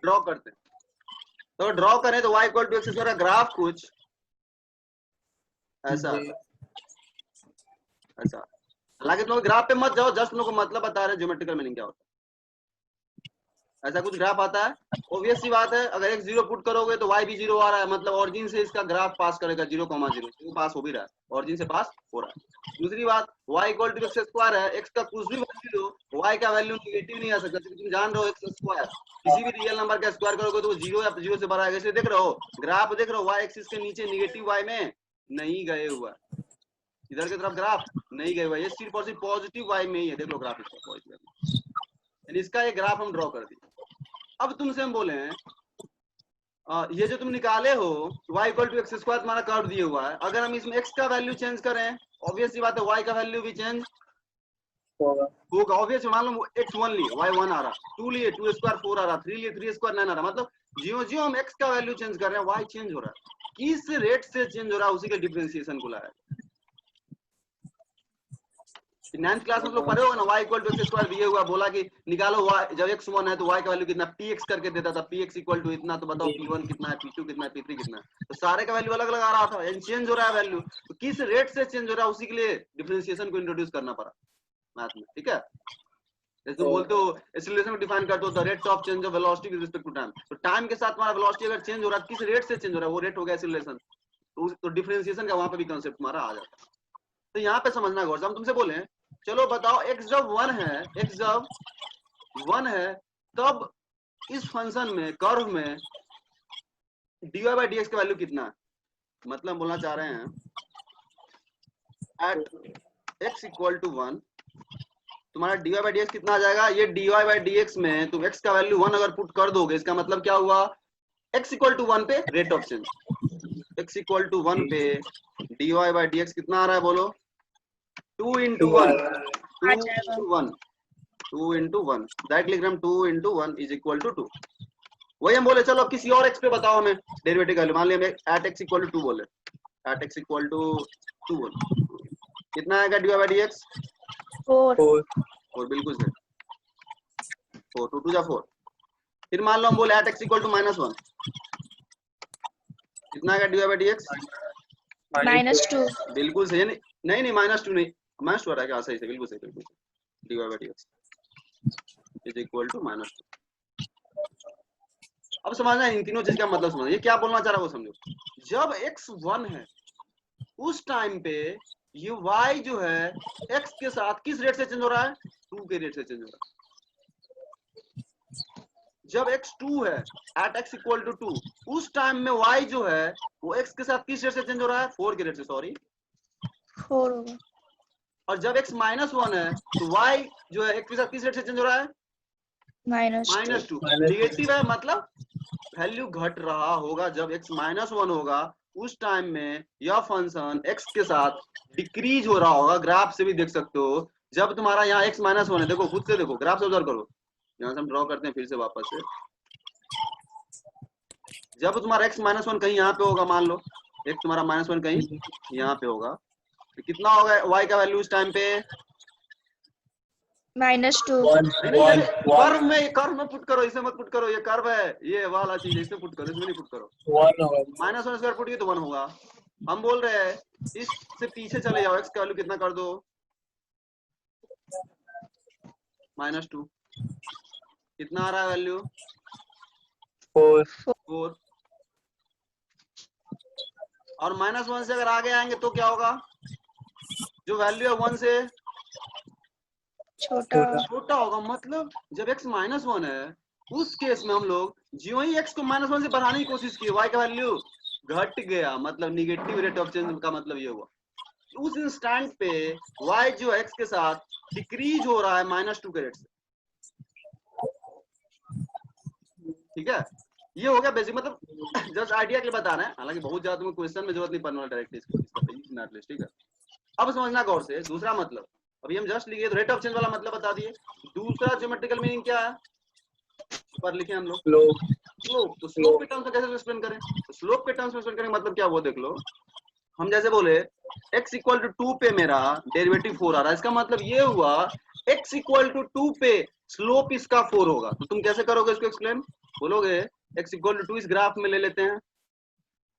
Draw करते हैं। तो ड्रॉ करें तो y equal to x square का ग्राफ कुछ ऐसा ऐसा। हालांकि तुम ग्राफ पे मत जाओ, जस्ट लोगों को मतलब बता रहे ज्योमेट्रिकल मीनिंग क्या होता है। ऐसा कुछ ग्राफ आता है, ऑब्वियस सी बात है, अगर x 0 पुट करोगे तो y भी 0 आ रहा है, मतलब ऑरिजिन से इसका ग्राफ पास करेगा 0,0, तो पास हो भी रहा है, ऑरिजिन से पास हो रहा है। दूसरी बात, y equal to x square है, x का कुछ भी वैल्यू लो, y का वैल्यू नेगेटिव नहीं आ सकता, क्योंकि तुम जान रहे हो एक्स स्क्वायर किसी भी रियल नंबर का स्क्वायर करोगे तो वो 0 या 0 से बड़ा आएगा। इसलिए देख रहे हो ग्राफ, देख रहे हो y एक्सिस के नीचे नेगेटिव y में नहीं गए हुआ, इधर की तरफ ग्राफ नहीं गए हुआ, ये सिर्फ और सिर्फ पॉजिटिव y में ही है। देख लो ग्राफ इसका पॉजिटिव, यानी इसका ये ग्राफ हम ड्रॉ कर दिए। अब तुमसे हम बोले हैं ये जो तुम निकाले हो y equal to x square तुम्हारा कर्व दिया हुआ है, अगर हम इसमें x का वैल्यू चेंज करें, ऑब्वियस सी बात है y का वैल्यू भी चेंज होगा। ऑब्वियस, मान लो x 1 लिए y 1 आ रहा, 2 लिए 2 स्क्वायर 4 आ रहा, 3 लिए 3 स्क्वायर 9 आ रहा, मतलब जियो जियो हम x का वैल्यू चेंज कर रहे हैं y चेंज हो रहा है। किस रेट से चेंज हो रहा है, उसी के डिफरेंशिएशन को लाया। 9th क्लास में लोग पढ़े होगा ना, y equal to x square दिए हुआ, बोला कि निकालो y, जब x 1 है तो y का वैल्यू कितना, px करके देता था, px इक्वल टू इतना, तो बताओ p1 कितना है, p2 कितना है, p3 कितना है, तो सारे का वैल्यू अलग अलग आ रहा था, यानी चेंज हो रहा है वैल्यू, तो किस रेट से चेंज हो रहा है उसी के लिए डिफरेंशिएशन को इंट्रोड्यूस करना पड़ा मैथ में। ठीक है, जैसे तुम बोलते हो एक्सीलरेशन को डिफाइन करते हो the rate of change of velocity with respect to time, तो टाइम के साथ तुम्हारा वेलोसिटी अगर चेंज हो रहा है, किस रेट से चेंज हो रहा है, वो रेट हो गया एक्सीलरेशन, तो डिफरेंशिएशन का वहां पे भी कांसेप्ट हमारा आ जाता है। तो यहाँ पे समझना गौर से, हम तुमसे बोले चलो बताओ x जब 1 है, x जब 1 है तब इस फंक्शन में कर्व में dy बाई dx का वैल्यू कितना है, मतलब बोलना चाह रहे हैं एट x इक्वल टू 1 तुम्हारा dy बाई dx कितना आ जाएगा, ये dy बाई dx में तुम x का वैल्यू 1 अगर पुट कर दोगे, इसका मतलब क्या हुआ, x इक्वल टू 1 पे rate of change, x equal to 1 पे dy बाई dx कितना आ रहा है बोलो, 2 into 1 2 into 1 डायरेक्ट लिख रहे हम 2 into 1 is equal to 2। वही हम बोले चलो अब किसी और x पे बताओ हमें डेरिवेटिव वैल्यू, मान लिया हमें at x equal to 2 बोले, at x equal to 2 बोले, कितना आएगा dy by dx 4 बिल्कुल सही, 4 2 2 जा 4। फिर मान लो हम बोले at x equal to -1, कितना आएगा dy by dx -2, बिल्कुल सही, नहीं नहीं -2 नहीं, -2 आ रहा है क्या, सही से बिल्कुल सही, बिल्कुल dy by dx is equal to -2। अब समझना इन तीनों चीज का मतलब समझना, ये क्या बोलना चाह रहा है वो समझो। जब x 1 है उस टाइम पे ये y जो है x के साथ किस रेट से चेंज हो रहा है, 2 के रेट से चेंज हो रहा है। जब x 2 है at x इक्वल टू 2 उस टाइम में y जो है वो x के साथ किस रेट से चेंज हो रहा है, 4 के रेट से, सॉरी 4 होगा। और जब x -1 है तो y जो है x के साथ किस रेट से चेंज हो रहा है, -2 नेगेटिव है, मतलब वैल्यू घट रहा होगा। जब x -1 होगा उस टाइम में यह फंक्शन x के साथ डिक्रीज हो रहा होगा, ग्राफ से भी देख सकते हो। जब तुम्हारा यहाँ x -1 है, देखो खुद से देखो, ग्राफ से ऑब्जर्व करो, यहाँ से हम ड्रॉ करते हैं फिर से वापस से। जब तुम्हारा x -1 कहीं यहाँ पे होगा, मान लो x तुम्हारा -1 कहीं यहाँ पे होगा, तो कितना होगा y का वैल्यू उस टाइम पे, -2। कर्व में पुट करो, इसे मत पुट करो, ये कर्व है, ये वाला चीज इसमें पुट करो, इसमें नहीं पुट करो, -1 स्क्वायर पुट किया तो 1 होगा। हम बोल रहे हैं इससे पीछे चले जाओ, x का वैल्यू कितना कर दो, -2, कितना आ रहा है वैल्यू, 4। और -1 से अगर आगे आएंगे तो क्या होगा, जो वैल्यू है 1 से छोटा होगा। मतलब जब x -1 है उस केस में हम लोग जो ही x को -1 से बढ़ाने की कोशिश की, y का वैल्यू घट गया, मतलब निगेटिव रेट ऑफ चेंज का मतलब ये हुआ उस इंस्टेंट पे y जो x के साथ डिक्रीज हो रहा है -2 के रेट से। ठीक है, ये हो गया बेसिक, मतलब जस्ट आइडिया के लिए बता रहे हैं, हालांकि बहुत ज्यादा तुम्हें क्वेश्चन में जरूरत नहीं पड़ने वाला डायरेक्टली इसका। ठीक है, अब समझना गौर से दूसरा मतलब, अभी हम जस्ट लिखे तो रेट ऑफ चेंज वाला मतलब बता दिए। दूसरा ज्योमेट्रिकल मीनिंग क्या है, ऊपर लिखे हम लोग स्लोप। तो स्लोप के टर्म्स में कैसे एक्सप्लेन करें, तो स्लोप के टर्म्स में एक्सप्लेन करें मतलब क्या, वो देख लो। हम जैसे बोले x इक्वल टू 2 पे मेरा डेरिवेटिव 4 आ रहा है, इसका मतलब ये हुआ x इक्वल टू 2 पे स्लोप इसका 4 होगा, तो तुम कैसे करोगे इसको एक्सप्लेन? बोलोगे x इक्वल टू 2 इस ग्राफ में ले लेते हैं,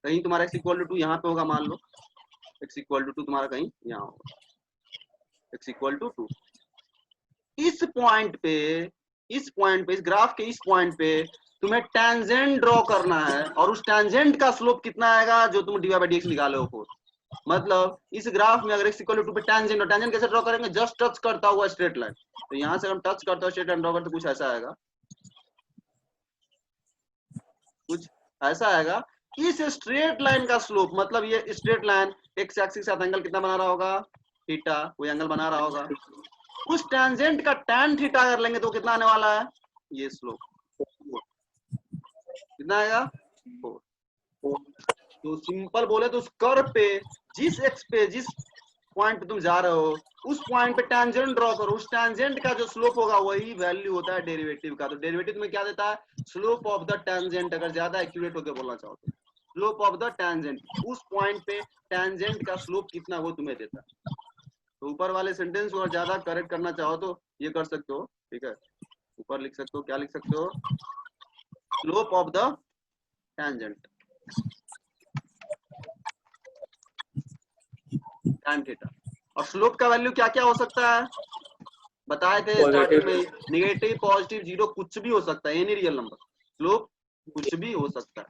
कहीं तुम्हारा x इक्वल टू 2 यहाँ पे होगा, मान लो x इक्वल टू 2 तुम्हारा कहीं यहाँ होगा, x इक्वल टू 2। इस पॉइंट पे इस ग्राफ के इस पॉइंट पे तुम्हें टेंजेंट ड्रॉ करना है, और उस टेंजेंट का स्लोप कितना आएगा जो तुम dy बाई dx निकाले हो 4। मतलब इस ग्राफ में अगर x इक्वल टू 2 पे टेंजेंट, और टेंजेंट कैसे ड्रॉ करेंगे? जस्ट टच करता हुआ स्ट्रेट लाइन। तो यहाँ से हम टच करते हुए स्ट्रेट लाइन ड्रॉ करते कुछ ऐसा आएगा, कुछ ऐसा आएगा। इस स्ट्रेट लाइन का स्लोप, मतलब ये स्ट्रेट लाइन x एक्सिस के साथ एंगल कितना बना रहा होगा? थीटा, कोई एंगल बना रहा होगा। उस टेंजेंट का tan थीटा अगर लेंगे तो कितना आने वाला है? ये स्लोप कितना आएगा? 4। तो सिंपल बोले तो उस कर्व पे जिस x पे जिस पॉइंट पे तुम जा रहे हो उस पॉइंट पे टेंजेंट ड्रॉ करो, उस टेंजेंट का जो स्लोप होगा वही वैल्यू होता है डेरिवेटिव का। तो डेरिवेटिव तुम्हें क्या देता है? Slope of the tangent. अगर ज्यादा एक्यूरेट होकर बोलना चाहो तो स्लोप ऑफ द टेंजेंट, उस पॉइंट पे टेंजेंट का स्लोप कितना वो तुम्हें देता है। तो ऊपर वाले सेंटेंस को ज्यादा करेक्ट करना चाहो तो ये कर सकते हो, ठीक है। ऊपर लिख सकते हो, क्या लिख सकते हो? Slope of the tangent tan theta. और स्लोप का वैल्यू क्या क्या हो सकता है बताए थे स्टार्टिंग में? नेगेटिव, पॉजिटिव, जीरो, कुछ भी हो सकता है, एनी रियल नंबर। स्लोप कुछ भी हो सकता है।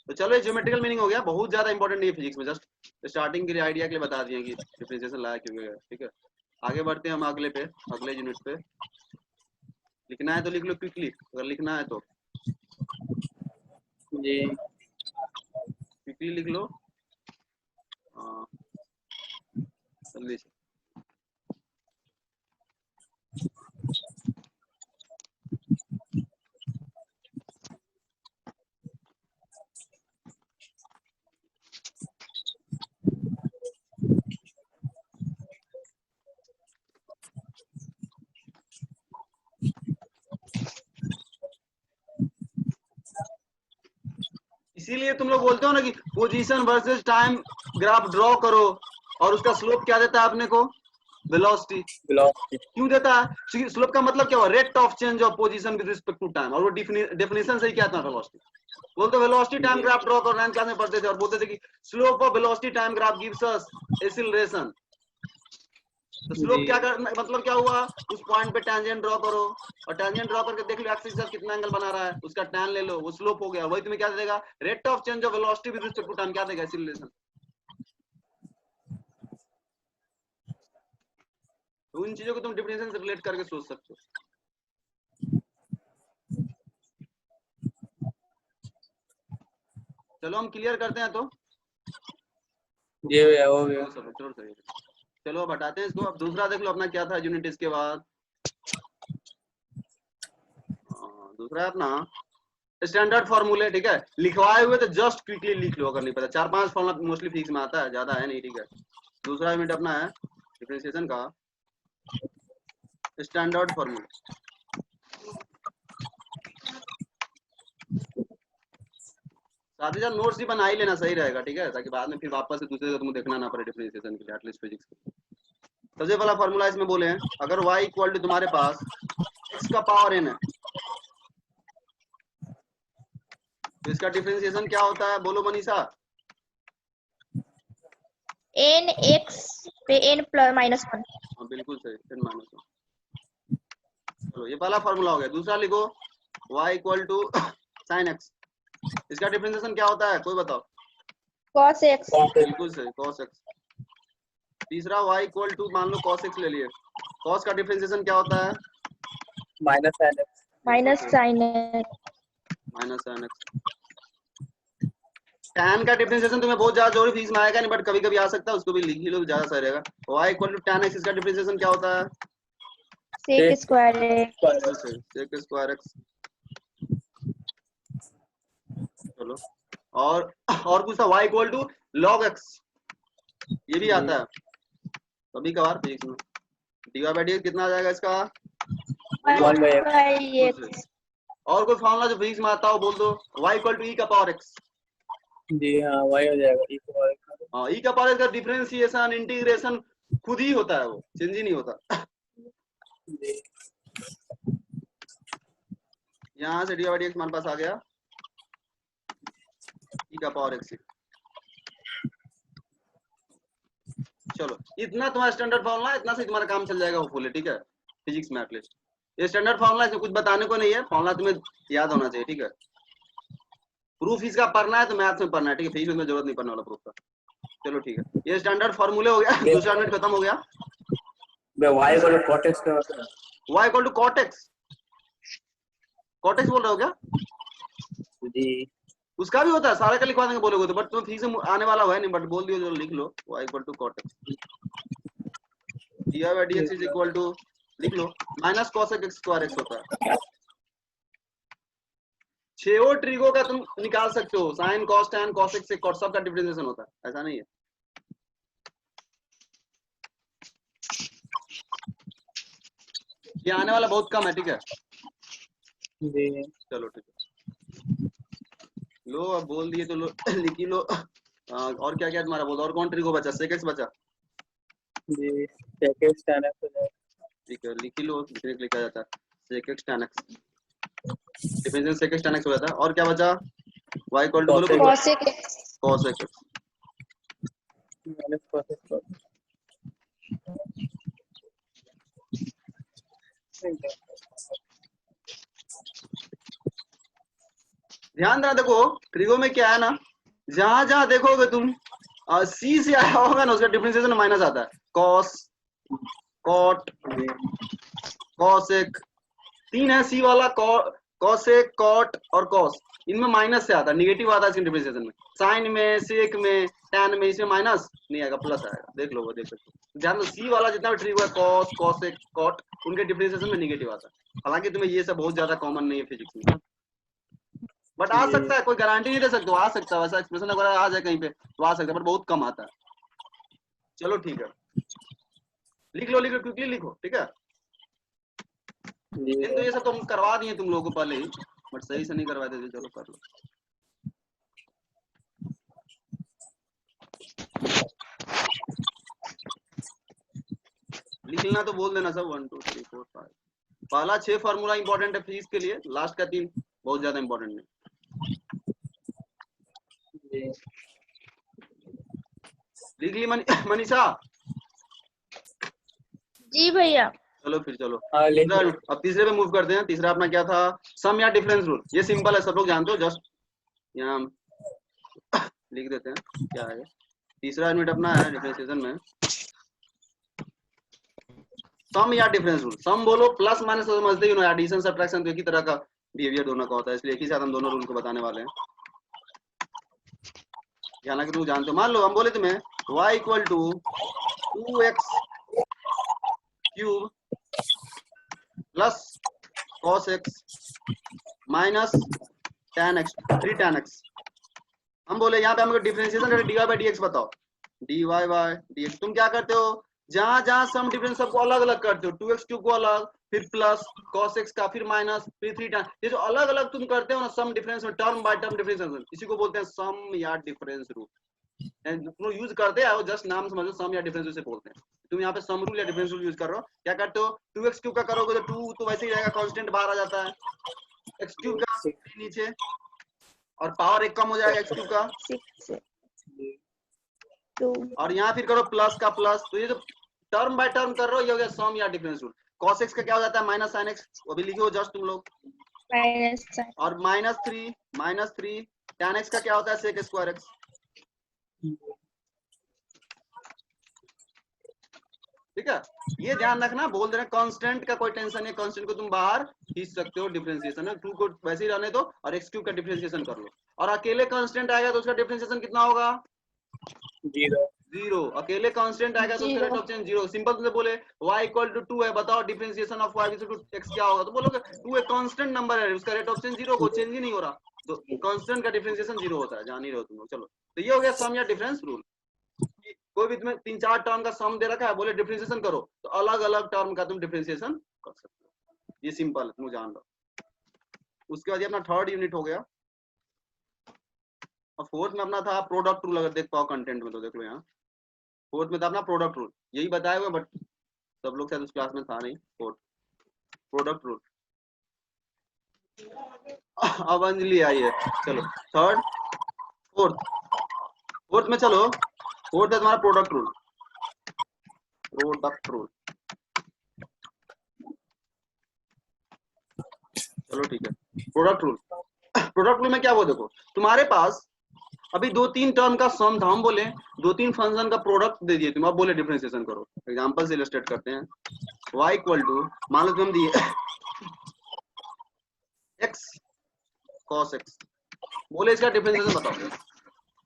तो चलो ये ज्योमेट्रिकल मीनिंग हो गया, बहुत ज्यादा इंपॉर्टेंट नहीं है फिजिक्स में, जस्ट स्टार्टिंग के लिए आइडिया के लिए बता दिए कि डिफरेंशिएशन लाया क्यों गया, ठीक है। आगे बढ़ते हैं हम अगले यूनिट पे। लिखना है तो लिख लो क्विकली, अगर लिखना है तो जी क्विकली लिख लो, जल्दी से। इसीलिए तुम लोग बोलते हो ना कि position versus time graph draw करो, और उसका स्लोप क्या देता है अपने को? वेलोसिटी। क्यों देता है? क्योंकि स्लोप का मतलब क्या हुआ? Rate of change of position with respect to time. और वो डेफिनेशन से ही क्या था? वेलोसिटी। बोलते वेलोसिटी टाइम ग्राफ ड्रॉ करो, 9th क्लास में पढ़ते थे, और बोलते थे कि slope of velocity time graph gives us acceleration. तो स्लोप क्या करना, मतलब क्या हुआ? उस पॉइंट पे टेंजेंट ड्रॉ करो, और टेंजेंट ड्रॉ करके देख लो एक्सिस के साथ कितना एंगल बना रहा है, उसका tan ले लो, वो स्लोप हो गया। वही तुम्हें क्या देगा? Rate of change of velocity with respect to time क्या देगा? एक्सीलरेशन। तो उन चीजों को तुम डिफरेंशिएशन से रिलेट करके सोच सकते हो। चलो हम क्लियर करते हैं तो ये हो गया। चलो अब हटाते हैं इसको। अब दूसरा देख लो अपना क्या था यूनिट इसके बाद। दूसरा अपना स्टैंडर्ड फॉर्मूले, ठीक है। लिखवाए हुए तो जस्ट क्विकली लिख लो, अगर नहीं पता। 4-5 फॉर्मूला मोस्टली फिक्स में आता है, ज्यादा है नहीं, ठीक है। दूसरा यूनिट अपना है डिफरेंशिएशन का स्टैंडर्ड फॉर्मूला। साथ ही साथ नोट्स भी बना ही लेना, सही रहेगा, ठीक है, ताकि बाद में फिर वापस से दूसरे जगह तुमको देखना ना पड़े डिफरेंशिएशन के लिए, एटलीस्ट फिजिक्स के। सबसे पहला फॉर्मूला इसमें बोले हैं, अगर y इक्वल टू तुम्हारे पास x का पावर n है तो इसका डिफरेंशिएशन क्या होता है? बोलो मनीषा। n x पे n प्लस माइनस 1। हाँ बिल्कुल सही, n माइनस 1। चलो ये पहला फॉर्मूला हो गया। दूसरा लिखो y equal to sin x। इसका डिफरेंशिएशन क्या होता है? कोई बताओ। cos x। बिल्कुल सही, cos x। तीसरा y इक्वल टू मान लो cos x ले लिए, cos का डिफरेंशिएशन क्या होता है? Minus sin x। Minus sin x। Minus sin x। tan का डिफरेंशिएशन तुम्हें बहुत ज्यादा जरूरी फिजिक्स में आएगा नहीं, बट कभी कभी आ सकता है, उसको भी लिख ही लो, ज्यादा सही रहेगा। y equal to tan x, इसका डिफरेंशिएशन क्या होता है? sec square x। sec square x। चलो और कुछ था, y equal to log x, ये भी आता है कभी कभार फिजिक्स में। dy बाई dx कितना आ जाएगा इसका? 1/x। और कोई फॉर्मूला जो फिजिक्स में आता हो बोल दो। y इक्वल टू e का पावर x। जी हाँ, y हो जाएगा e का पावर x। हाँ, e का पावर x का डिफरेंशिएशन इंटीग्रेशन खुद ही होता है, वो चेंज ही नहीं होता। जी यहाँ से डी बाई डी एक्स हमारे पास आ गया ई का पावर एक्स। चलो इतना तुम्हारा स्टैंडर्ड फॉर्मूला, इतना से तुम्हारा काम चल जाएगा होपफुली, ठीक है, फिजिक्स में एटलीस्ट। ये स्टैंडर्ड फॉर्मूला, इसमें कुछ बताने को नहीं है, फॉर्मूला तुम्हें याद होना चाहिए, ठीक है। प्रूफ इसका पढ़ना है तो मैथ्स में पढ़ना है, ठीक है, फिजिक्स में जरूरत नहीं पढ़ने वाला प्रूफ का। चलो ठीक है, ये स्टैंडर्ड फॉर्मूले हो गया, दूसरा मिनट खत्म हो गया। y equal to cot x का मतलब y equal to cot x, cot x बोल रहे हो क्या? जी उसका भी होता है, सारे का लिखवा देंगे बोलोगे तो, बट तुम्हें फिजिक्स में आने वाला है नहीं, बट बोल दियो, जो लिख लो y equal to cot x, dy by dx is equal to, लिख लो, minus cos x square x होता है। छेओ ट्रिगो का तुम निकाल सकते हो, sine cos tan cos x से कॉट, सब का डिफरेंशिएशन होता है, ऐसा नहीं है। ये आने वाला बहुत कम है, ठीक है। जी चलो ठीक है, लो अब बोल दिए तो लो लिख ही लो। और क्या क्या तुम्हारा बोल, और कौन ट्रिगो बचा, सेक एक्स बचा, जी sec x tan x हो जाएगा। ठीक है, लिख ही लो, लिखने के लिए क्या जाता है, sec x tan x, differential sec x tan x हो जाता है। और क्या बचा, y इक्वल टू बोलो cos x cos x, minus cos x ध्यान देना, देखो ट्रिगो में क्या है ना, जहां जहां देखोगे तुम सी से आया होगा ना, उसका डिफरेंशिएशन माइनस आता है, कॉस कॉट कॉसेक, तीन है सी वाला, कॉसेक कॉट और कॉस, इनमें माइनस से आता है, निगेटिव आता है इसके डिफरेंशिएशन में। साइन में, सेक में, टैन में, इसमें माइनस नहीं आएगा, प्लस आएगा, देख लो वो, देख सकते हो। ध्यान दो, सी वाला जितना भी ट्रिगो है, कॉस कॉसेक कॉट, उनके डिफरेंशिएशन में निगेटिव आता है। हालांकि तुम्हें ये सब बहुत ज्यादा कॉमन नहीं है फिजिक्स में, बट आ सकता है, कोई गारंटी नहीं दे सकते, आ सकता है, वैसा एक्सप्रेशन अगर आ जाए कहीं पे तो आ सकता है, बट बहुत कम आता है। चलो ठीक है, लिख लो क्विकली लिखो, ठीक है। तो ये सब तो हम करवा दिए तुम लोगों को पहले ही, बट सही से नहीं करवाए थे, चलो कर लो। लिखना तो बोल देना सब, 1 2 3 4 5। पहला 6 फार्मूला इंपॉर्टेंट है फिजिक्स के लिए, लास्ट का 3 बहुत ज्यादा इंपॉर्टेंट है। लिख ली मनीषा? जी भैया। चलो फिर चलो, हाँ, अब तीसरे पे मूव करते हैं। तीसरा अपना क्या था, सम या डिफरेंस रूल। ये सिंपल है, सब लोग जानते हो, जस्ट यहाँ लिख देते हैं क्या है। तीसरा यूनिट अपना है डिफरेंशिएशन में, सम या डिफरेंस रूल। सम बोलो, प्लस माइनस तो समझते ही हो, एडिशन सब्ट्रैक्शन तो एक ही तरह का बिहेवियर दोनों का होता है, इसलिए एक ही साथ हम दोनों रूल को बताने वाले हैं। हालांकि तुम जानते हो, मान लो हम बोले तुम्हें y equal to 2x cube plus cos x minus tan x 3 tan x। हम बोले यहाँ पे हमको डिफरेंशिएशन dy बाई dx बताओ, dy बाई dx। तुम क्या करते हो, जहां जहां सम डिफरेंस सबको अलग अलग करते हो, 2x क्यूब को अलग, फिर प्लस cos x का, फिर माइनस, फिर 3 tan। ये जो अलग अलग तुम करते हो ना सम डिफरेंस में, टर्म बाय टर्म डिफरेंशिएशन, इसी को बोलते हैं सम या डिफरेंस रूल। तुम यूज करते हो, जस्ट नाम समझो, सम या डिफरेंस से बोलते हैं। तुम यहाँ पे सम रूल या डिफरेंस रूल यूज कर रहे हो। क्या करते हो, 2x क्यूब का करोगे तो 2 तो वैसे ही रहेगा, कांस्टेंट बाहर आ जाता है, x क्यूब का नीचे, और पावर एक कम हो जाएगा x क्यूब का, 6 2 और यहाँ फिर करो प्लस का प्लस। तो ये जो टर्म बाय टर्म कर रहे हो, ये हो गया सम या डिफरेंस रूल। cos x का क्या हो जाता है, माइनस sin x, वो भी लिखो जस्ट तुम लोग, माइनस और माइनस 3 tan x का क्या होता है, sec स्क्वायर x। ठीक है, ये ध्यान रखना, बोल देना कांस्टेंट का कोई टेंशन नहीं, कांस्टेंट को तुम बाहर खींच सकते हो, डिफरेंशिएशन है, 2 को वैसे ही रहने दो और x क्यूब का डिफरेंशिएशन कर लो, और अकेले कांस्टेंट आएगा तो उसका डिफरेंशिएशन कितना होगा, 0। अकेले कांस्टेंट आएगा तो उसका रेट ऑफ चेंज 0। सिंपल तुमसे बोले y इक्वल टू 2 है, बताओ differentiation of y equal to x क्या होगा, तो बोलोगे 2 एक कांस्टेंट नंबर है, उसका रेट ऑफ चेंज 0 को चेंज ही नहीं हो रहा, तो कांस्टेंट का डिफरेंशिएशन 0 होता है, जान ही रहे हो तुम लोग। चलो, तो ये हो गया सम या डिफरेंस रूल। कोई भी तुम्हें 3-4 टर्म का सम दे रखा है, बोले डिफरेंशिएशन करो, तो अलग अलग टर्म का तुम डिफरेंशिएशन कर सकते हो। ये सिंपल है, तुम जान लो। उसके बाद ये अपना थर्ड यूनिट हो गया, और फोर्थ में अपना था प्रोडक्ट रूल। अगर देख पाओ कंटेंट में तो देख लो, यहाँ फोर्थ में था अपना प्रोडक्ट रूल, यही बताया हुआ, बट सब लोग शायद उस क्लास में था नहीं। Fourth product rule. अब अंजलि आई है, चलो थर्ड फोर्थ में चलो, फोर्थ है तुम्हारा प्रोडक्ट रूल। प्रोडक्ट रूल, चलो ठीक है। प्रोडक्ट रूल में क्या वो देखो, तुम्हारे पास अभी 2-3 टर्म का सम था, हम बोले 2-3 फंक्शन का प्रोडक्ट दे दिए तुम, अब बोले डिफरेंशिएशन करो। एग्जांपल से इलस्ट्रेट करते हैं। y इक्वल टू, मान लो तुम दिए x cos x, बोले इसका डिफरेंशिएशन बताओ,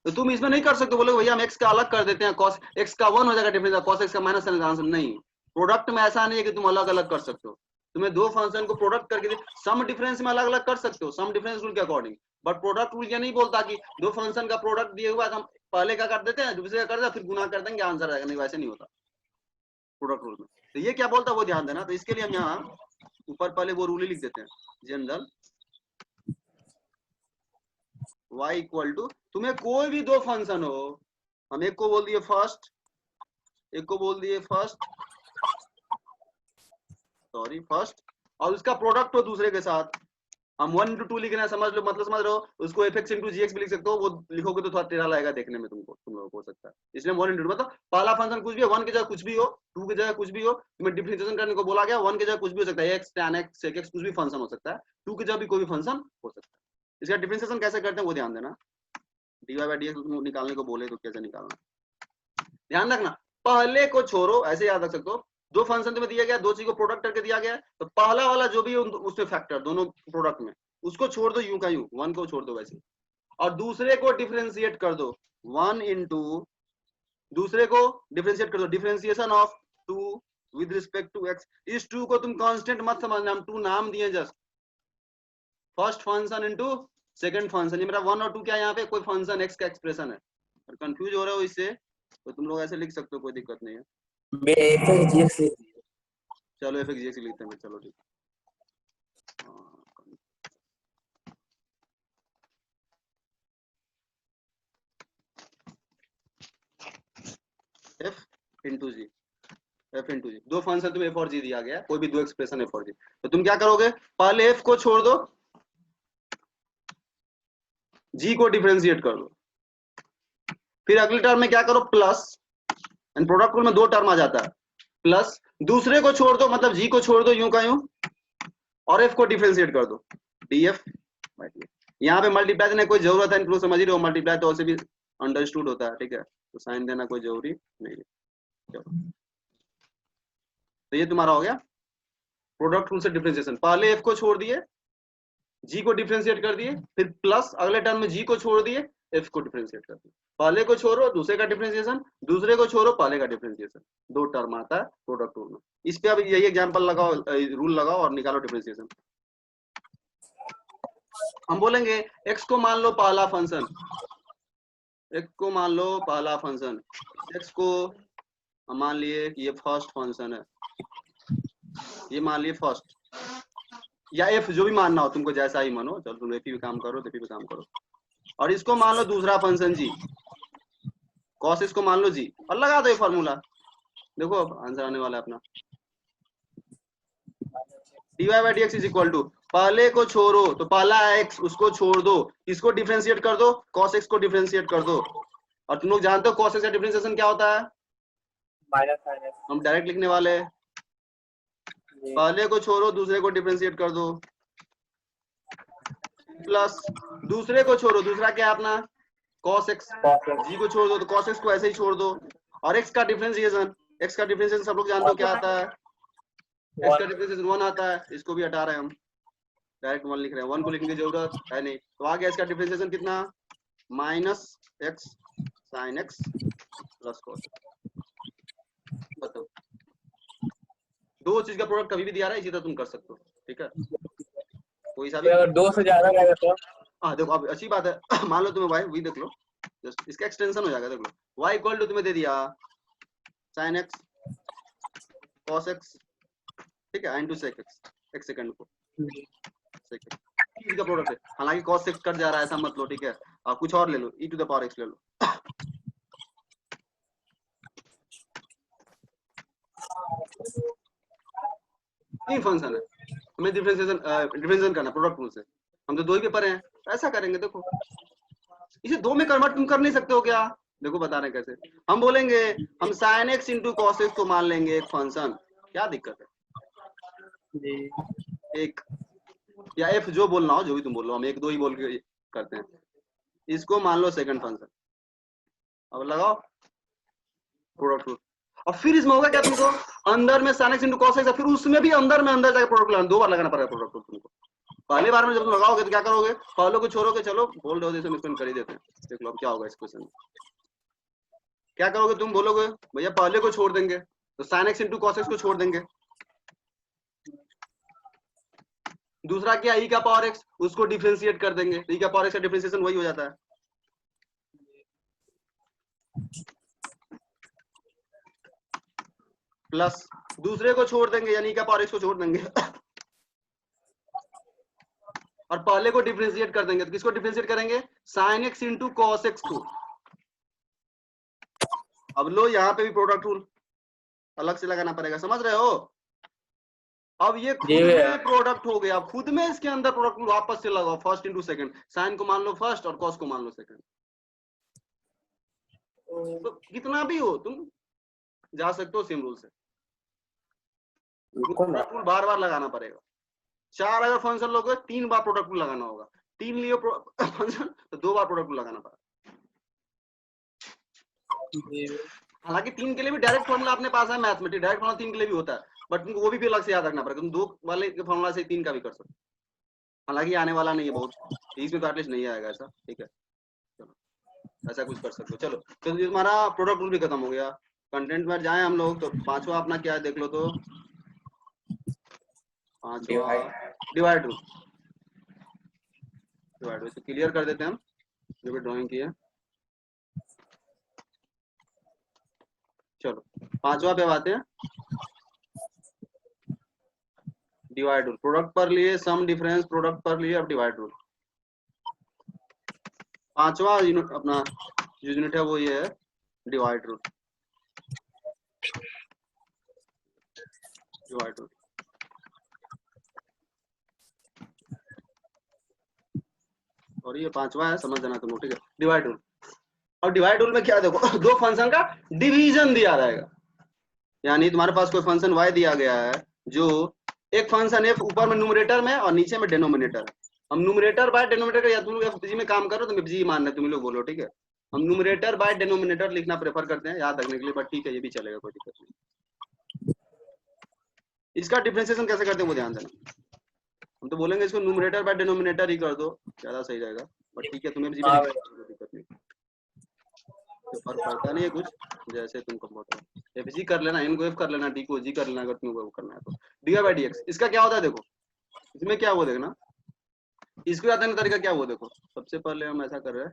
तो तुम इसमें नहीं कर सकते, बोले भैया हम x का अलग कर देते हैं, cos x का 1 हो जाएगा डिफरेंस, cos x का माइनस आंसर। नहीं, प्रोडक्ट में ऐसा नहीं है कि तुम अलग अलग कर सकते हो। तुम्हें दो फंक्शन को प्रोडक्ट करके सम डिफरेंस में अलग अलग कर सकते हो, सम डिफरेंस रूल के अकॉर्डिंग। बट प्रोडक्ट रूल ये नहीं बोलता कि दो फंक्शन का प्रोडक्ट दिए हुआ हम पहले का कर देते हैं, दूसरे का कर देते हैं, फिर गुना कर देंगे आंसर आएगा। नहीं, वैसे नहीं होता प्रोडक्ट रूल में। तो ये क्या बोलता है वो ध्यान देना। तो इसके लिए हम यहाँ ऊपर पहले वो रूल ही लिख देते हैं, जनरल y इक्वल टू, तुम्हें कोई भी दो फंक्शन हो, हम एक को बोल दिए फर्स्ट, एक को बोल दिए फर्स्ट, और उसका प्रोडक्ट हो दूसरे के साथ, हम 1 into 2 लिखना है, समझ लो, मतलब समझ रहे हो, उसको fx into gx भी लिख सकते हो, वो लिखोगे तो थोड़ा टेढ़ा लगेगा देखने में तुमको, तुम लोगों को हो सकता है। इसलिए 1 into 2 मतलब पहला फंक्शन कुछ भी हो, 1 की जगह कुछ भी हो, 2 की जगह कुछ भी हो, तुम्हें डिफरेंशिएशन करने को बोला गया, 1 की जगह कुछ भी हो सकता है, x tan x sec x कुछ भी फंक्शन हो सकता है, 2 की जगह भी कोई भी फंक्शन हो सकता है। इसका डिफरेंशिएशन कैसे करते हैं वो ध्यान देना। dy by dx निकालने को बोले तो कैसे निकालना, ध्यान रखना। पहले को छोड़ो, ऐसे याद रख सकते हो, दो फंक्शन तुम्हें दिया गया, दो चीज को प्रोडक्ट करके दिया गया, तो पहला वाला जो भी है उसमें फैक्टर दोनों प्रोडक्ट में, उसको छोड़ दो यूं का यूं, 1 को छोड़ दो वैसे, और दूसरे को डिफरेंशिएट कर दो 1 into, दूसरे को डिफरेंशिएट कर दो, differentiation of 2 with respect to x। इस 2 को तुम कांस्टेंट मत समझना, हम 2 नाम दिए just, first function into second function. ये मेरा 1 और 2 क्या है, यहाँ पे कोई फंक्शन x का एक्सप्रेशन है, और कंफ्यूज हो रहे हो इससे तो तुम लोग ऐसे लिख सकते हो, कोई दिक्कत नहीं है। मैं fx gx लिख दिया। चलो fx gx लिखते हैं, चलो ठीक। f into g, f into g, दो फंक्शन तुम्हें f और g दिया गया, कोई भी दो एक्सप्रेशन f और g, तो तुम क्या करोगे, पहले f को छोड़ दो, g को डिफरेंशिएट कर दो, फिर अगली टर्म में क्या करो प्लस, एंड प्रोडक्ट रूल में दो टर्म आ जाता है, प्लस दूसरे को छोड़ दो, मतलब g को छोड़ दो यूं का यूं, और f को डिफरेंशिएट कर दो df by dx। यहाँ पे मल्टीप्लाई देने कोई जरूरत है नहीं, समझ रहे हो, मल्टीप्लाई तो वैसे भी अंडरस्टूड होता है, ठीक है, तो साइन देना कोई जरूरी नहीं है। चलो, तो ये तुम्हारा हो गया प्रोडक्ट रूल से डिफरेंशिएशन। पहले f को छोड़ दिए, g को डिफरेंशिएट कर दिए, फिर प्लस अगले टर्म में g को छोड़ दिए, f को डिफरेंशिएट कर दिए। पहले को छोड़ो दूसरे का डिफरेंशिएशन, दूसरे को छोड़ो पहले का डिफरेंशिएशन, दो टर्म आता है प्रोडक्ट रूल में। इस पे अब यही एग्जांपल लगाओ, रूल लगाओ और निकालो डिफरेंशिएशन। हम बोलेंगे x को मान लो पहला फंक्शन, x को मान लो पहला फंक्शन, x को हम मान लिए कि ये फर्स्ट फंक्शन है, ये मान लिए फर्स्ट, या f जो भी मानना हो तुमको, जैसा ही मानो, चलो तुम f भी काम करो तो f भी काम करो, और इसको मान लो दूसरा फंक्शन g, cos इसको मान लो g, और लगा दो ये फॉर्मूला, देखो अब आंसर आने वाला है अपना। dy by dx is equal to, पहले को छोड़ो तो पहला x उसको छोड़ दो, इसको डिफरेंशिएट कर दो, cos x को डिफरेंशिएट कर दो, और तुम लोग जानते हो cos x का डिफरेंशिएशन क्या होता है, माइनस हम डायरेक्ट लिखने वाले हैं, पहले को छोड़ो दूसरे को डिफरेंशिएट कर दो, प्लस दूसरे को छोड़ो, दूसरा क्या है अपना cos x, g को छोड़ दो तो cos x को ऐसे ही छोड़ दो, और x का डिफरेंशिएशन, x का डिफरेंशिएशन सब लोग जानते हो क्या आता है, x का डिफरेंशिएशन 1 आता है, इसको भी हटा रहे हैं हम, डायरेक्ट 1 लिख रहे हैं, 1 को लिखने की जरूरत है नहीं, तो आ गया इसका डिफरेंशिएशन कितना, minus x sin x plus cos x। बताओ, दो चीज का प्रोडक्ट कभी भी दिया रहा है, इसी तरह तुम कर सकते हो, ठीक है, कोई सा भी। अगर 2 से ज्यादा रहेगा तो हाँ देखो अब अच्छी बात है मान लो तुम्हें y, देख लो जस्ट इसका एक्सटेंशन हो जाएगा, देख लो y इक्वल टू तुम्हें दे दिया sin x cos x, ठीक है, इनटू sec x, एक सेकंड को sec x का प्रोडक्ट है, हालांकि cos x कट जा रहा है ऐसा मत लो, ठीक है, आप कुछ और ले लो, e to the power x ले लो। तीन फंक्शन है, हमें डिफरेंशिएशन करना प्रोडक्ट रूल से, हम तो 2 ही पेपर हैं, ऐसा करेंगे। देखो इसे 2 में कन्वर्ट तुम कर नहीं सकते हो क्या? देखो बता रहे कैसे। हम बोलेंगे हम sin x into cos x को मान लेंगे एक फंक्शन, क्या दिक्कत है? जी एक या f जो बोलना हो, जो भी तुम बोल लो, हम 1 2 ही बोल के करते हैं। इसको मान लो सेकंड फंक्शन। अब लगाओ प्रोडक्ट रूल, और फिर इसमें होगा क्या तुमको, अंदर में sin x into cos x, फिर उसमें भी अंदर जाकर प्रोडक्ट लगाना, 2 बार लगाना पड़ेगा प्रोडक्ट रूल तुमको। पहली बार में जब तुम लगाओगे तो क्या करोगे, पहले को छोड़ोगे, चलो बोल रहे हो जैसे हम कर ही देते हैं। देख लो अब क्या होगा इस क्वेश्चन में। क्या करोगे तुम, बोलोगे भैया पहले को छोड़ देंगे, तो sin x into cos x को छोड़ देंगे। दूसरा क्या, e का पावर x, उसको डिफरेंशिएट कर देंगे, e का पावर x का डिफरेंशिएशन वही हो जाता है। प्लस दूसरे को छोड़ देंगे, यानी e का पावर x को छोड़ देंगे और पहले को डिफरेंशिएट कर देंगे। तो किसको डिफरेंशिएट करेंगे, sin x into cos x को। अब लो यहाँ पे भी प्रोडक्ट रूल अलग से लगाना पड़ेगा, समझ रहे हो? अब ये खुद में प्रोडक्ट हो गया, खुद में इसके अंदर प्रोडक्ट रूल वापस से लगाओ, फर्स्ट इंटू सेकंड, साइन को मान लो फर्स्ट और कॉस को मान लो सेकंड। तो कितना भी हो तुम जा सकते हो सेम रूल से, प्रोडक्ट रूल बार बार लगाना पड़ेगा। 4 अगर फंक्शन लोगे 3 बार प्रोडक्ट रूल लगाना होगा, 3 लिए फंक्शन तो 2 बार प्रोडक्ट रूल लगाना पड़ेगा। हालांकि 3 के लिए भी डायरेक्ट फॉर्मूला अपने पास है, मैथमेटिक्स डायरेक्ट फॉर्मूला 3 के लिए भी होता है, बट तुमको वो भी अलग से याद रखना पड़ेगा। तुम 2 वाले के फॉर्मूला से 3 का भी कर सकते हो, हालांकि आने वाला नहीं है बहुत, 30 में तो एटलीस्ट नहीं आएगा ऐसा, ठीक है? चलो ऐसा कुछ कर सकते हो। चलो तो हमारा प्रोडक्ट रूल भी खत्म हो गया। कंटेंट में जाए हम लोग, तो 5वां अपना क्या है देख लो, तो 5वां divide rule. Divide rule clear कर देते हैं हम जो भी ड्राइंग की है। चलो 5वां पे आते हैं, डिवाइड रूल। प्रोडक्ट पर लिए सम डिफरेंस, प्रोडक्ट पर लिए अब डिवाइड रूल। 5वां यूनिट अपना जो यूनिट है वो ये है डिवाइड रूल। डिवाइड रूल और ये 5वां है, समझ जाना तुम, ठीक है? Divide rule. और डिवाइड रूल में क्या देखो, 2 फंक्शन का डिवीजन दिया रहेगा, यानी तुम्हारे पास कोई फंक्शन y दिया गया है, जो एक फंक्शन f ऊपर में न्यूमरेटर में और नीचे में डिनोमिनेटर है। हम न्यूमरेटर बाय डिनोमिनेटर, या तुम लोग fg में काम करो तो fg मानना है, तुम लोग बोलो, ठीक है? हम न्यूमरेटर बाय डिनोमिनेटर लिखना प्रेफर करते हैं याद रखने के लिए, बट ठीक है ये भी चलेगा, कोई दिक्कत नहीं। इसका डिफरेंशिएशन कैसे करते हैं वो ध्यान देना। हम तो बोलेंगे इसको न्यूमरेटर बाय डिनोमिनेटर ही कर दो, ज्यादा सही रहेगा, बट ठीक है तुम्हें fg में दिक्कत नहीं, तो फर्क पड़ता नहीं है कुछ, जैसे तुम कंफर्टेबल। एफ जी कर लेना, एन को एफ कर लेना, डी को जी कर लेना, अगर तुम्हें वो करना है तो। डी बाई डी एक्स, इसका क्या होता है देखो, इसमें क्या वो देखना, इसको याद करने का तरीका क्या वो देखो। सबसे पहले हम ऐसा कर रहे हैं,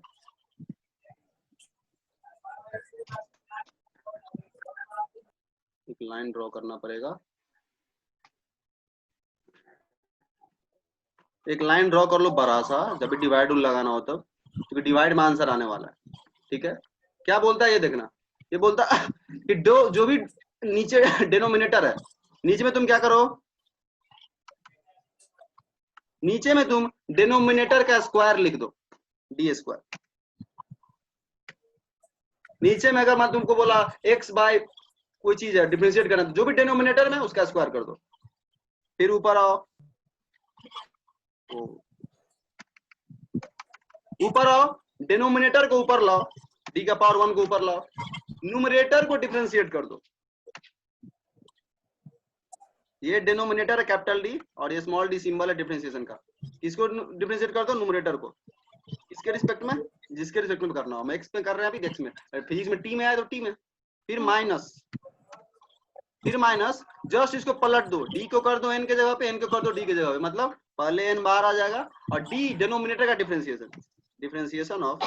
एक लाइन ड्रॉ करना पड़ेगा, एक लाइन ड्रॉ कर लो बड़ा सा, जब भी डिवाइड रूल लगाना हो तब, क्योंकि डिवाइड में आंसर आने वाला है, ठीक है? क्या बोलता है ये देखना, ये बोलता है कि जो भी नीचे डिनोमिनेटर है, नीचे में तुम क्या करो, नीचे में तुम डिनोमिनेटर का स्क्वायर लिख दो, डी स्क्वायर। नीचे में अगर मैं तुमको बोला x बाय कोई चीज है डिफरेंशिएट करना, जो भी डिनोमिनेटर में उसका स्क्वायर कर दो। फिर ऊपर आओ, ऊपर आओ, डिनोमिनेटर को ऊपर लाओ, d का पावर 1 को ऊपर लाओ, न्यूमरेटर को डिफरेंशिएट कर दो। ये डिनोमिनेटर है कैपिटल डी, और ये स्मॉल डी सिंबल है डिफरेंशिएशन का। इसको डिफरेंशिएट कर दो न्यूमरेटर को, इसके रिस्पेक्ट में, जिसके रिस्पेक्ट में करना हो। हम एक्स में कर रहे हैं अभी, एक्स में, फिजिक्स में टी में आया तो टी में, फिर माइनस, फिर माइनस, जस्ट इसको पलट दो, डी को कर दो एन के जगह पे, एन को कर दो डी के जगह पे, मतलब पहले एन बाहर आ जाएगा, और डी डिनोमिनेटर का differentiation, differentiation of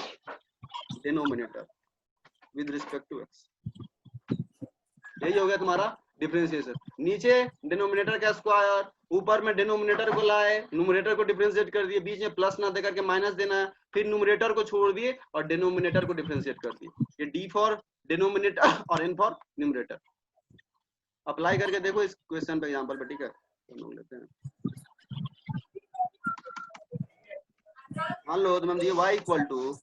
denominator with respect to x. यही हो गया तुम्हारा डिफरेंशिएशन। नीचे डिनोमिनेटर का स्क्वायर, ऊपर में डिनोमिनेटर को लाए, न्यूमरेटर को डिफरेंशिएट कर दिए, बीच में प्लस ना दे करके माइनस देना है, फिर न्यूमरेटर को छोड़ दिए और डिनोमिनेटर को डिफरेंशिएट कर दिए। ये डी फॉर डिनोमिनेटर और एन फॉर न्यूमरेटर। अप्लाई करके देखो इस क्वेश्चन पे, एग्जांपल पे, ठीक है? हम लोग लेते हैं, मान लो तो मैम दिए y इक्वल टू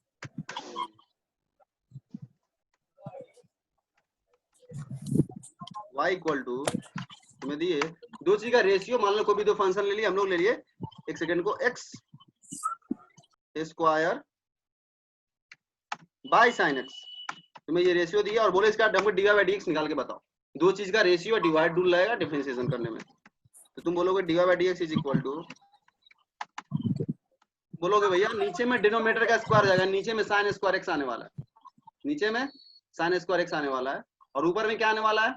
तुम्हें दिए दो चीज का रेशियो, मान लो कोई भी दो फंक्शन ले लिए, हम लोग ले लिए एक सेकेंड को x square by sine x, तुम्हें ये रेशियो दिया और बोले इसका हमको dy बाई dx निकाल के बताओ। दो चीज का रेशियो डिवाइड रूल लगेगा डिफरेंशिएशन करने में, तो तुम बोलोगे dy by dx is equal to, बोलोगे भैया नीचे में डिनोमिनेटर का स्क्वायर जाएगा, नीचे में साइन स्क्वायर x आने वाला है, नीचे में साइन स्क्वायर x आने वाला है और ऊपर में क्या आने वाला है,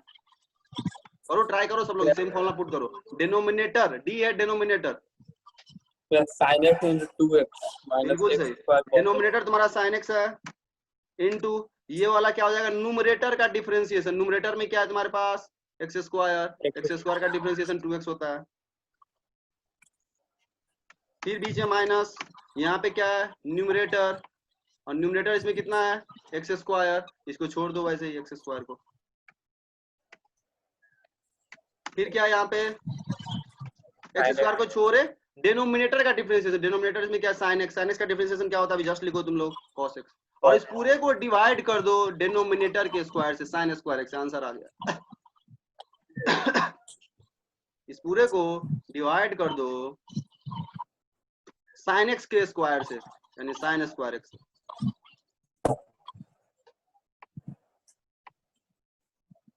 करो ट्राई करो सब लोग सेम फॉर्मूला पुट करो, डिनोमिनेटर d है denominator plus sin x into 2x बिल्कुल माइनस सही, x डिनोमिनेटर तुम्हारा sin x है इनटू ये वाला क्या हो जाएगा न्यूमरेटर का डिफरेंशिएशन, न्यूमरेटर में क्या है तुम्हारे पास x स्क्वायर का डिफरेंशिएशन 2x होता है, फिर बीच में माइनस, यहाँ पे क्या है न्यूमरेटर और न्यूमरेटर इसमें कितना है x स्क्वायर, इसको छोड़ दो वैसे ही x स्क्वायर को, फिर क्या है यहाँ पे x स्क्वायर को छोड़े डिनोमिनेटर का डिफरेंशिएशन, डिनोमिनेटर में क्या साइन x का डिफरेंशिएशन क्या होता है अभी जस्ट लिखो तुम लोग cos x, और इस पूरे को डिवाइड कर दो डिनोमिनेटर के स्क्वायर से, साइन स्क्वायर x, आंसर आ गया। इस पूरे को डिवाइड कर दो साइन x के स्क्वायर से, यानी sine square x,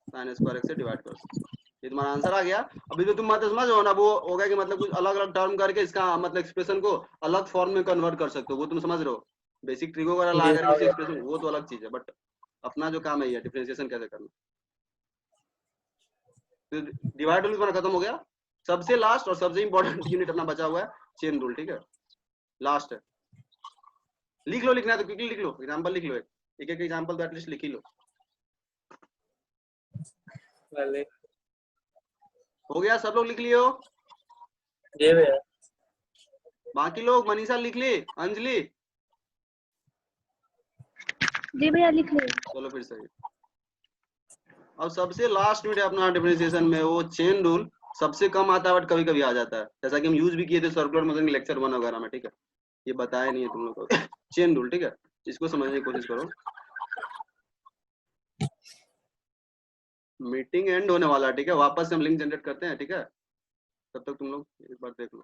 sine square x से डिवाइड कर दो, ये तुम्हारा आंसर आ गया। अभी तो तुम मतलब समझ हो ना, वो होगा कि मतलब कुछ अलग अलग टर्म करके इसका मतलब एक्सप्रेशन को अलग फॉर्म में कन्वर्ट कर सकते हो, वो तुम समझ रहे हो, बेसिक ट्रिक वगैरह ला करके एक्सप्रेशन, वो तो अलग चीज है, बट अपना जो काम है ये डिफरेंशिएशन कैसे करना। तो डिवाइड रूल तुम्हारा खत्म हो गया, सबसे लास्ट और सबसे इंपॉर्टेंट यूनिट अपना बचा हुआ है चेन रूल, ठीक है लास्ट है, लिख लो, लिखना है तो क्विकली लिख लो, एग्जांपल लिख लो, एक एक एग्जांपल तो एटलीस्ट लिख ही लो। हो गया सब लोग लिख लियो? जी भैया। बाकी लोग मनीषा लिख ली, अंजलि जी भैया लिख ले। चलो फिर सही। अब सबसे लास्ट यूनिट अपना डिफरेंशिएशन में वो चेन रूल, सबसे कम आता है बट कभी कभी आ जाता है, जैसा कि हम यूज भी किए थे सर्कुलर मोशन के लेक्चर 1 वगैरह में, ठीक है ये बताया नहीं है तुम लोग को चेन रूल, ठीक है इसको समझने की कोशिश करो। मीटिंग एंड होने वाला है, ठीक है वापस से हम लिंक जनरेट करते हैं, ठीक है तब तक तुम लोग एक बार देख लो।